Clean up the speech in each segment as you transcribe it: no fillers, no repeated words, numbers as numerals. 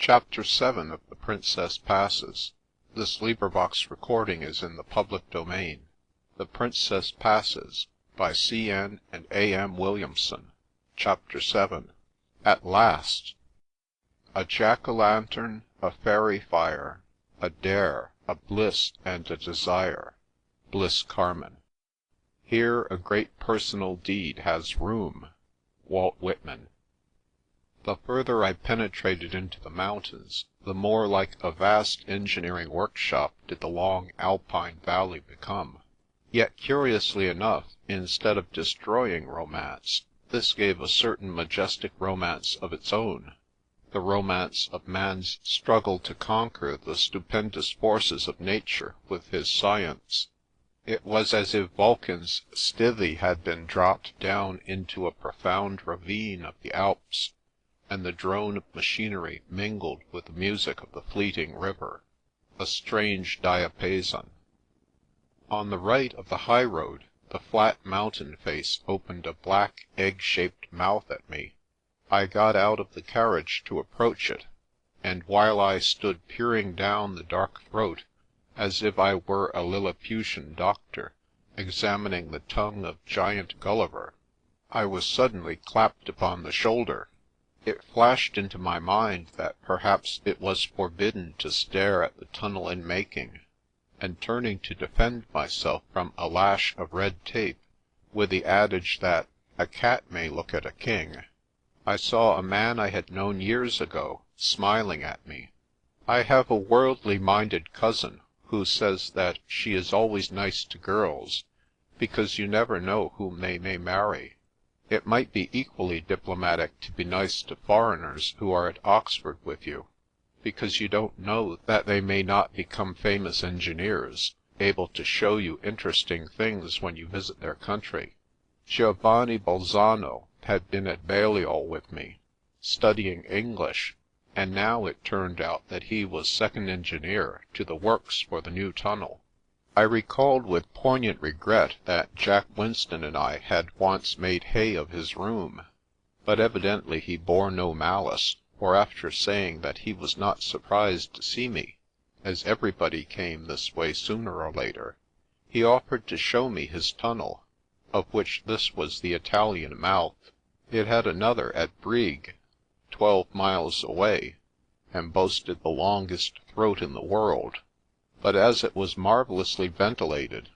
Chapter 7 of The Princess Passes. This recording is in the public domain. The Princess Passes, by C.N. and A.M. Williamson. Chapter 7. At last! A jack-o'-lantern, a fairy fire, a dare, a bliss, and a desire. Bliss Carman. Here a great personal deed has room. Walt Whitman. The further I penetrated into the mountains, the more like a vast engineering workshop did the long Alpine valley become. Yet, curiously enough, instead of destroying romance, this gave a certain majestic romance of its own, the romance of man's struggle to conquer the stupendous forces of nature with his science. It was as if Vulcan's stithy had been dropped down into a profound ravine of the Alps, and the drone of machinery mingled with the music of the fleeting river, a strange diapason. On the right of the high road, the flat mountain face opened a black, egg-shaped mouth at me. I got out of the carriage to approach it, and while I stood peering down the dark throat, as if I were a Lilliputian doctor examining the tongue of giant Gulliver, I was suddenly clapped upon the shoulder. It flashed into my mind that perhaps it was forbidden to stare at the tunnel in making, and turning to defend myself from a lash of red tape, with the adage that a cat may look at a king, I saw a man I had known years ago smiling at me. I have a worldly-minded cousin who says that she is always nice to girls, because you never know whom they may marry. It might be equally diplomatic to be nice to foreigners who are at Oxford with you, because you don't know that they may not become famous engineers, able to show you interesting things when you visit their country. Giovanni Bolzano had been at Balliol with me, studying English, and now it turned out that he was second engineer to the works for the new tunnel. I recalled with poignant regret that Jack Winston and I had once made hay of his room, but evidently he bore no malice, for after saying that he was not surprised to see me, as everybody came this way sooner or later, he offered to show me his tunnel, of which this was the Italian mouth. It had another at Brig, 12 miles away, and boasted the longest throat in the world. But as it was marvellously ventilated,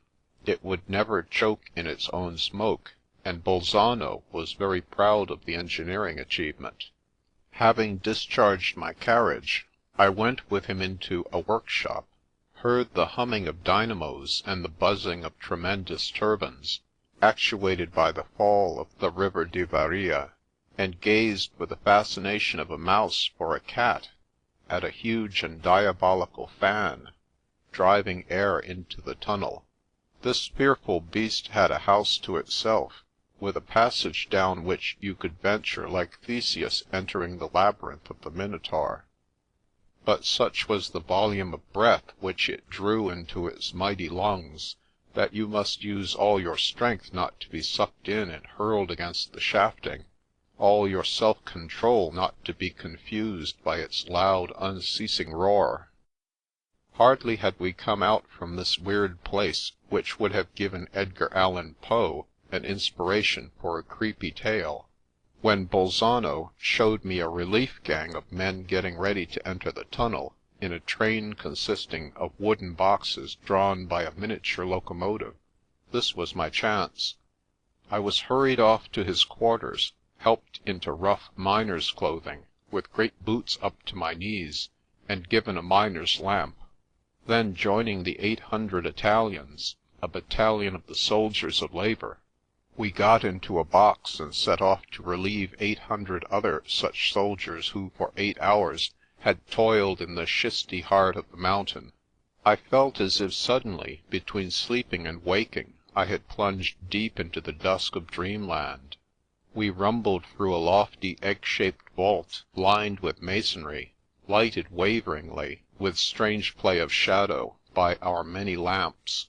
it would never choke in its own smoke, and Bolzano was very proud of the engineering achievement. Having discharged my carriage, I went with him into a workshop, heard the humming of dynamos and the buzzing of tremendous turbines, actuated by the fall of the river di Varia, and gazed with the fascination of a mouse for a cat at a huge and diabolical fan, driving air into the tunnel. This fearful beast had a house to itself, with a passage down which you could venture like Theseus entering the labyrinth of the Minotaur. But such was the volume of breath which it drew into its mighty lungs, that you must use all your strength not to be sucked in and hurled against the shafting, all your self-control not to be confused by its loud, unceasing roar. Hardly had we come out from this weird place, which would have given Edgar Allan Poe an inspiration for a creepy tale, when Bolzano showed me a relief gang of men getting ready to enter the tunnel in a train consisting of wooden boxes drawn by a miniature locomotive. This was my chance. I was hurried off to his quarters, helped into rough miner's clothing, with great boots up to my knees, and given a miner's lamp. Then, joining the 800 Italians, a battalion of the soldiers of labour, we got into a box and set off to relieve 800 other such soldiers who for 8 hours had toiled in the schisty heart of the mountain. I felt as if suddenly, between sleeping and waking, I had plunged deep into the dusk of dreamland. We rumbled through a lofty egg-shaped vault lined with masonry, lighted waveringly, with strange play of shadow, by our many lamps.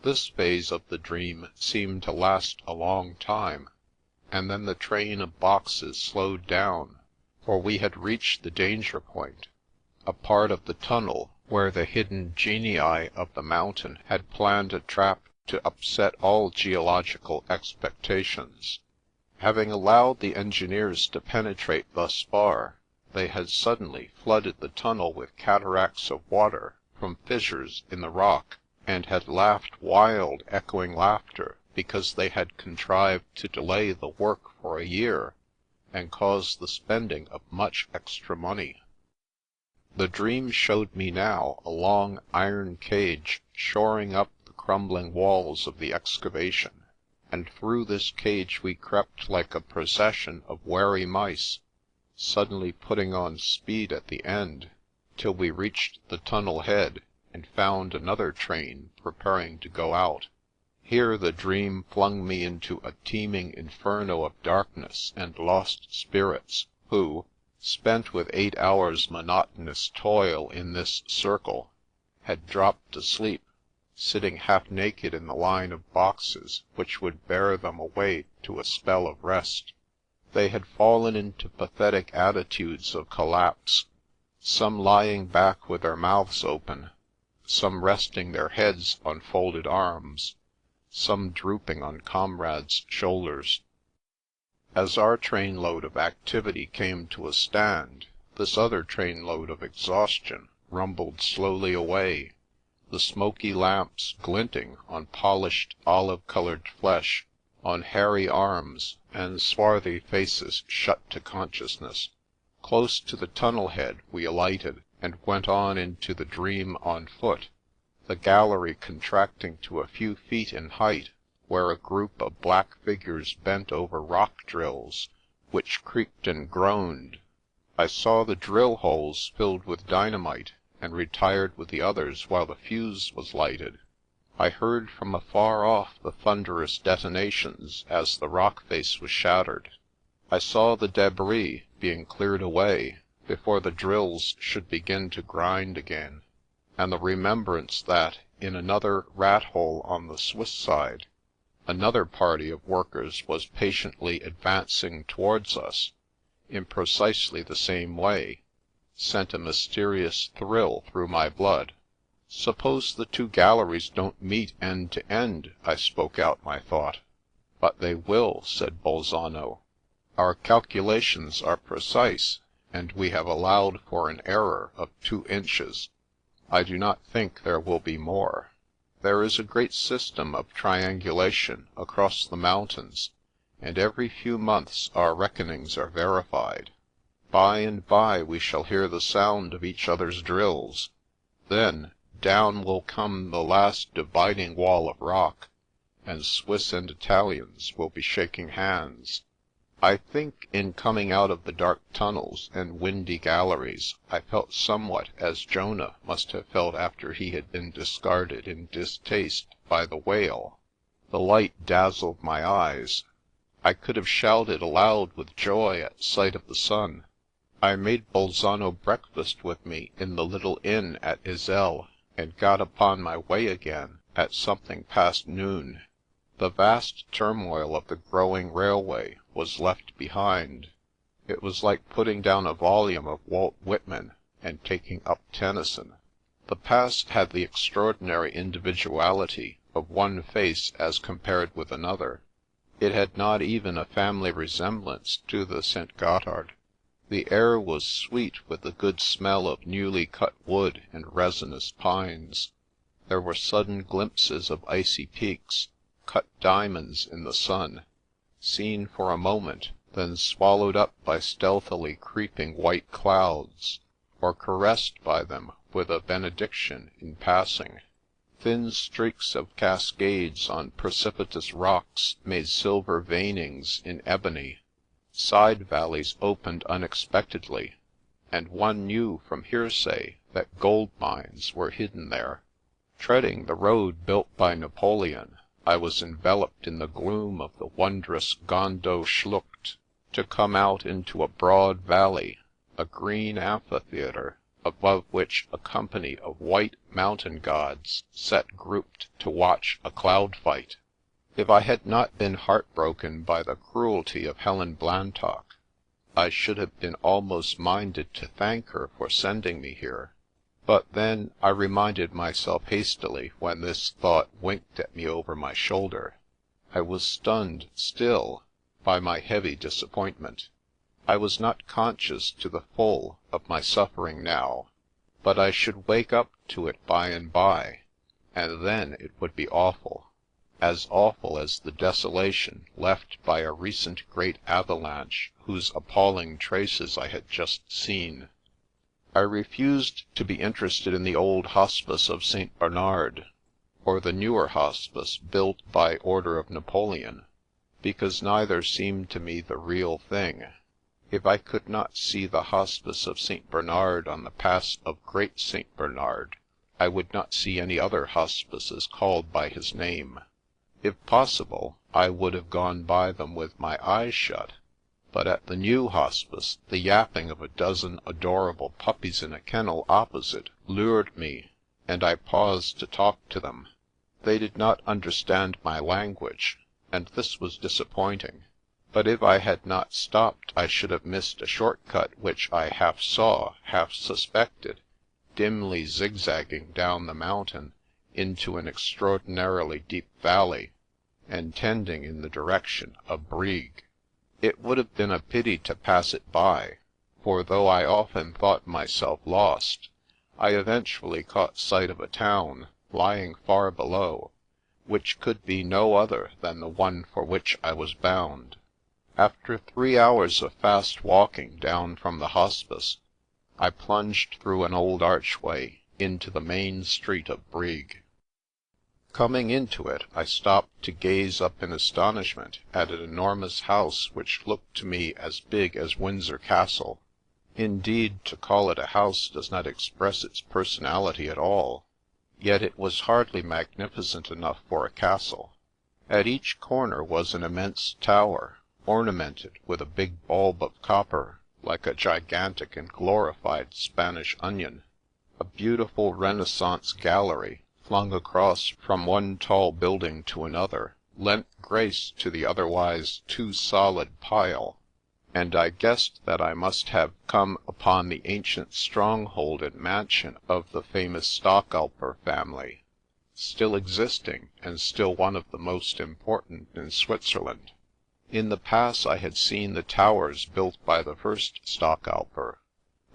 This phase of the dream seemed to last a long time, and then the train of boxes slowed down, for we had reached the danger point, a part of the tunnel where the hidden genii of the mountain had planned a trap to upset all geological expectations. Having allowed the engineers to penetrate thus far, they had suddenly flooded the tunnel with cataracts of water from fissures in the rock, and had laughed wild, echoing laughter because they had contrived to delay the work for a year, and cause the spending of much extra money. The dream showed me now a long iron cage shoring up the crumbling walls of the excavation, and through this cage we crept like a procession of wary mice, suddenly putting on speed at the end, till we reached the tunnel head and found another train preparing to go out. Here the dream flung me into a teeming inferno of darkness and lost spirits, who, spent with 8 hours' monotonous toil in this circle, had dropped asleep, sitting half naked in the line of boxes which would bear them away to a spell of rest. They had fallen into pathetic attitudes of collapse, some lying back with their mouths open, some resting their heads on folded arms, some drooping on comrades' shoulders. As our trainload of activity came to a stand, this other trainload of exhaustion rumbled slowly away, the smoky lamps glinting on polished olive-coloured flesh, on hairy arms, and swarthy faces shut to consciousness. Close to the tunnel head we alighted, and went on into the dream on foot, the gallery contracting to a few feet in height, where a group of black figures bent over rock drills, which creaked and groaned. I saw the drill holes filled with dynamite, and retired with the others while the fuse was lighted. I heard from afar off the thunderous detonations as the rock face was shattered. I saw the debris being cleared away before the drills should begin to grind again, and the remembrance that, in another rat hole on the Swiss side, another party of workers was patiently advancing towards us, in precisely the same way, sent a mysterious thrill through my blood. " Suppose the two galleries don't meet end to end," I spoke out my thought. " But they will," said Bolzano. " Our calculations are precise, and we have allowed for an error of 2 inches. I do not think there will be more. There is a great system of triangulation across the mountains, and every few months our reckonings are verified. By and by we shall hear the sound of each other's drills. Then, down will come the last dividing wall of rock, and Swiss and Italians will be shaking hands. I think, in coming out of the dark tunnels and windy galleries, I felt somewhat as Jonah must have felt after he had been discarded in distaste by the whale. The light dazzled my eyes. I could have shouted aloud with joy at sight of the sun. I made Bolzano breakfast with me in the little inn at Iselle, and got upon my way again at something past noon. The vast turmoil of the growing railway was left behind. It was like putting down a volume of Walt Whitman and taking up Tennyson. The past had the extraordinary individuality of one face as compared with another. It had not even a family resemblance to the St. Gothard. The air was sweet with the good smell of newly cut wood and resinous pines. There were sudden glimpses of icy peaks, cut diamonds in the sun, seen for a moment, then swallowed up by stealthily creeping white clouds, or caressed by them with a benediction in passing. Thin streaks of cascades on precipitous rocks made silver veinings in ebony. Side valleys opened unexpectedly, and one knew from hearsay that gold mines were hidden there. Treading the road built by Napoleon, I was enveloped in the gloom of the wondrous Gondo Schlucht, to come out into a broad valley, a green amphitheatre, above which a company of white mountain gods sat grouped to watch a cloud fight. If I had not been heartbroken by the cruelty of Helen Blantock, I should have been almost minded to thank her for sending me here. But then I reminded myself hastily when this thought winked at me over my shoulder. I was stunned, still, by my heavy disappointment. I was not conscious to the full of my suffering now, but I should wake up to it by and by, and then it would be awful, as awful as the desolation left by a recent great avalanche whose appalling traces I had just seen. I refused to be interested in the old hospice of St. Bernard, or the newer hospice built by order of Napoleon, because neither seemed to me the real thing. If I could not see the hospice of St. Bernard on the pass of Great St. Bernard, I would not see any other hospices called by his name. If possible, I would have gone by them with my eyes shut. But at the new hospice, the yapping of a dozen adorable puppies in a kennel opposite lured me, and I paused to talk to them. They did not understand my language, and this was disappointing. But if I had not stopped, I should have missed a short cut which I half saw, half suspected, dimly zigzagging down the mountain into an extraordinarily deep valley, and tending in the direction of Brig. It would have been a pity to pass it by, for though I often thought myself lost, I eventually caught sight of a town, lying far below, which could be no other than the one for which I was bound. After 3 hours of fast walking down from the hospice, I plunged through an old archway into the main street of Brig. Coming into it, I stopped to gaze up in astonishment at an enormous house which looked to me as big as Windsor Castle. Indeed, to call it a house does not express its personality at all, yet it was hardly magnificent enough for a castle. At each corner was an immense tower, ornamented with a big bulb of copper, like a gigantic and glorified Spanish onion. A beautiful Renaissance gallery, flung across from one tall building to another, lent grace to the otherwise too solid pile, and I guessed that I must have come upon the ancient stronghold and mansion of the famous Stockalper family, still existing and still one of the most important in Switzerland. In the pass I had seen the towers built by the first Stockalper,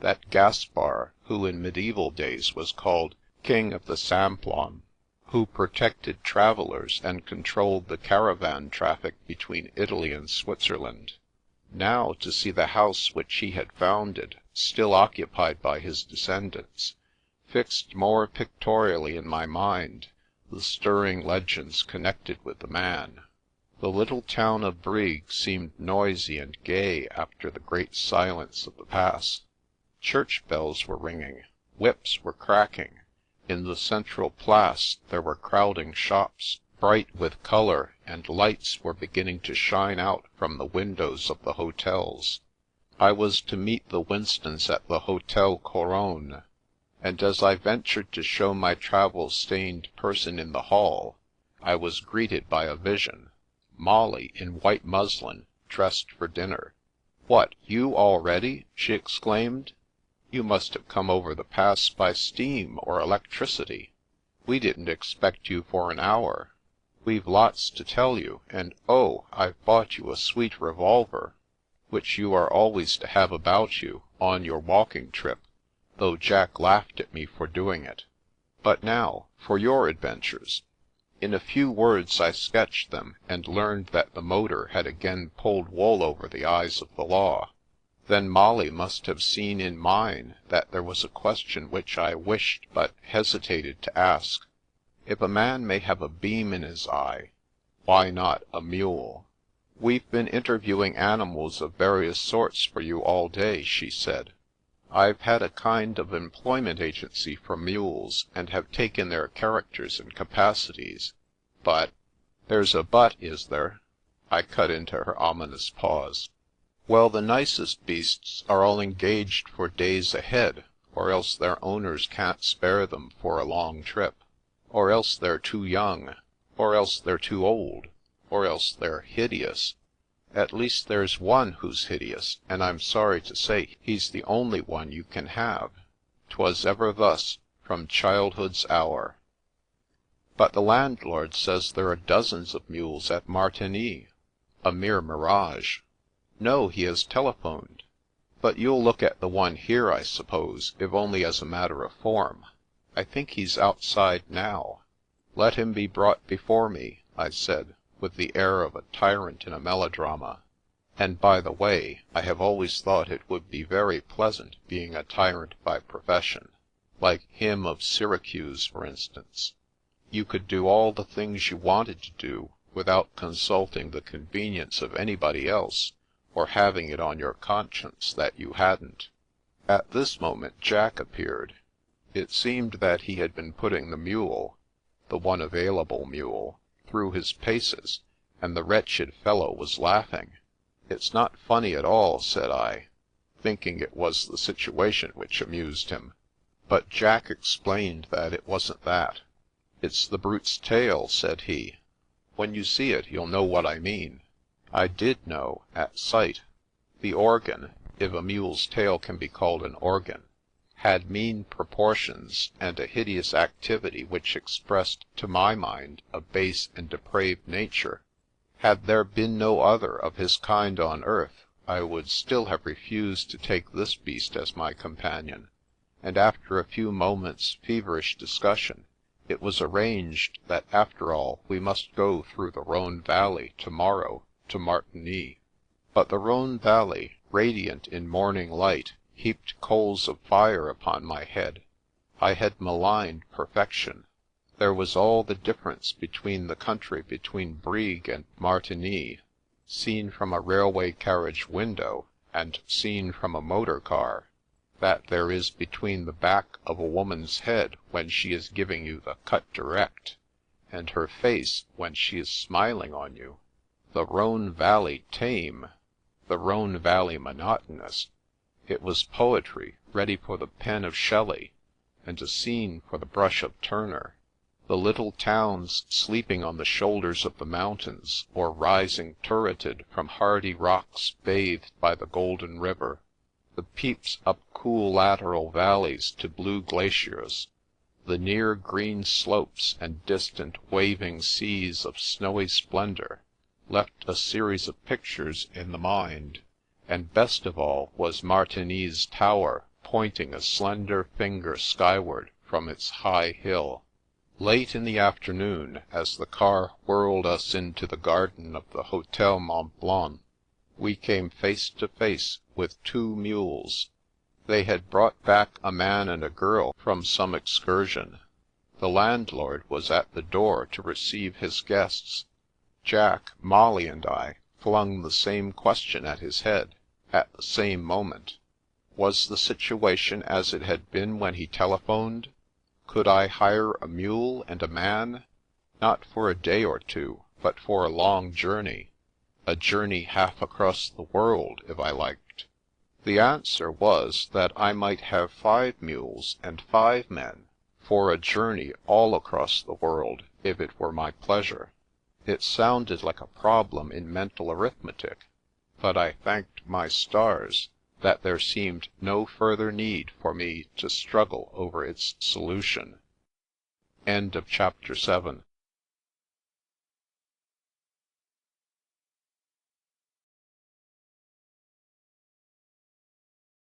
that Gaspar who in medieval days was called King of the Simplon, who protected travellers and controlled the caravan traffic between Italy and Switzerland. Now to see the house which he had founded, still occupied by his descendants, fixed more pictorially in my mind the stirring legends connected with the man. The little town of Brig seemed noisy and gay after the great silence of the pass. Church bells were ringing, whips were cracking. In the central place there were crowding shops, bright with colour, and lights were beginning to shine out from the windows of the hotels. I was to meet the Winstons at the Hotel Couronne, and as I ventured to show my travel-stained person in the hall, I was greeted by a vision. Molly, in white muslin, dressed for dinner. "What, you already?" she exclaimed. "You must have come over the pass by steam or electricity. We didn't expect you for an hour. We've lots to tell you, and oh, I've bought you a sweet revolver, which you are always to have about you on your walking trip, though Jack laughed at me for doing it. But now, for your adventures." In a few words I sketched them, and learned that the motor had again pulled wool over the eyes of the law. Then Molly must have seen in mine that there was a question which I wished but hesitated to ask. If a man may have a beam in his eye, why not a mule? "We've been interviewing animals of various sorts for you all day," she said. "I've had a kind of employment agency for mules, and have taken their characters and capacities. But—" "There's a but, is there?" I cut into her ominous pause. "Well, the nicest beasts are all engaged for days ahead, or else their owners can't spare them for a long trip, or else they're too young, or else they're too old, or else they're hideous. At least there's one who's hideous, and I'm sorry to say he's the only one you can have. 'Twas ever thus, from childhood's hour." " But the landlord says there are dozens of mules at Martigny." " A mere mirage." " No, he has telephoned. But you'll look at the one here, I suppose, if only as a matter of form. I think he's outside now." " Let him be brought before me," I said, with the air of a tyrant in a melodrama. And by the way, I have always thought it would be very pleasant being a tyrant by profession. Like him of Syracuse, for instance. You could do all the things you wanted to do without consulting the convenience of anybody else, or having it on your conscience that you hadn't. At this moment Jack appeared. It seemed that he had been putting the mule, the one available mule, through his paces, and the wretched fellow was laughing. " It's not funny at all," said I, thinking it was the situation which amused him. But Jack explained that it wasn't that. " It's the brute's tail," said he. " When you see it, you'll know what I mean." I did know, at sight. The organ, if a mule's tail can be called an organ, had mean proportions and a hideous activity which expressed to my mind a base and depraved nature. Had there been no other of his kind on earth, I would still have refused to take this beast as my companion, and after a few moments' feverish discussion, it was arranged that after all we must go through the Rhone Valley tomorrow to Martigny. But the Rhone Valley, radiant in morning light, heaped coals of fire upon my head. I had maligned perfection. There was all the difference between the country between Brig and Martigny, seen from a railway carriage window and seen from a motor car, that there is between the back of a woman's head when she is giving you the cut direct, and her face when she is smiling on you. The Rhone Valley tame, the Rhone Valley monotonous. It was poetry ready for the pen of Shelley, and a scene for the brush of Turner. The little towns sleeping on the shoulders of the mountains, or rising turreted from hardy rocks bathed by the golden river. The peeps up cool lateral valleys to blue glaciers. The near green slopes and distant waving seas of snowy splendour left a series of pictures in the mind. And best of all was Martigny's tower pointing a slender finger skyward from its high hill. Late in the afternoon, as the car whirled us into the garden of the Hotel Mont Blanc, we came face to face with two mules. They had brought back a man and a girl from some excursion. The landlord was at the door to receive his guests. Jack, Molly, and I flung the same question at his head, at the same moment. Was the situation as it had been when he telephoned? Could I hire a mule and a man? Not for a day or two, but for a long journey. A journey half across the world, if I liked. The answer was that I might have 5 mules and 5 men, for a journey all across the world, if it were my pleasure. It sounded like a problem in mental arithmetic, but I thanked my stars that there seemed no further need for me to struggle over its solution. End of chapter 7.